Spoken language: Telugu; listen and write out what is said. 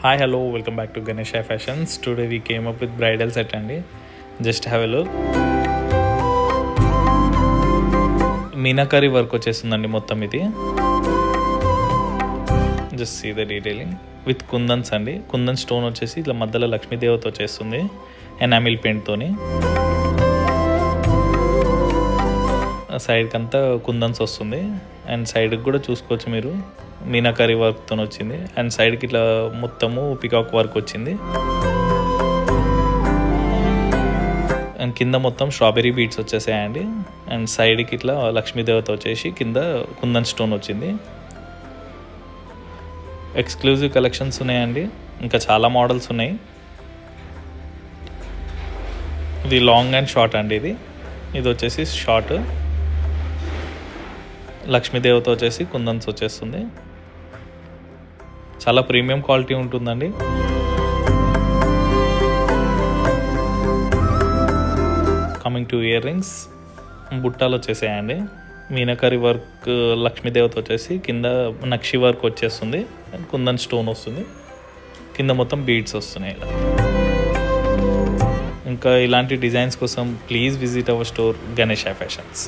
Hi hello welcome back to Ganesh fashions. Today we came up with bridal set అండి. Just have a look. Meenakari work వచ్చేస్తుందండి మొత్తం ఇది. Just see the detailing with kundans అండి. కుందన్ స్టోన్ వచ్చేసి ఇట్లా మధ్యలో లక్ష్మీదేవత వచ్చేస్తుంది ఎనామిల్ పెయింట్తోని. సైడ్కి అంతా కుందన్స్ వస్తుంది అండ్ సైడ్కి కూడా చూసుకోవచ్చు మీరు మీనాకరీ వర్క్తో వచ్చింది. అండ్ సైడ్కి ఇట్లా మొత్తము పికాక్ వర్క్ వచ్చింది. అండ్ కింద మొత్తం స్ట్రాబెరీ బీడ్స్ వచ్చేసాయండి. అండ్ సైడ్కి ఇట్లా లక్ష్మీదేవత వచ్చేసి కింద కుందన్ స్టోన్ వచ్చింది. ఎక్స్క్లూజివ్ కలెక్షన్స్ ఉన్నాయండి, ఇంకా చాలా మోడల్స్ ఉన్నాయి. ఇది లాంగ్ అండ్ షార్ట్ అండి. ఇది వచ్చేసి షార్ట్. లక్ష్మీదేవత వచ్చేసి కుందన్స్ వచ్చేస్తుంది. చాలా ప్రీమియం క్వాలిటీ ఉంటుందండి. కమింగ్ టు ఇయర్ రింగ్స్, బుట్టాలు వచ్చేసాయండి. మీనాకరీ వర్క్ లక్ష్మీదేవత వచ్చేసి కింద నక్షి వర్క్ వచ్చేస్తుంది. కుందన్ స్టోన్ వస్తుంది. కింద మొత్తం బీడ్స్ వస్తున్నాయి. ఇంకా ఇలాంటి డిజైన్స్ కోసం please visit our store Ganesh fashions.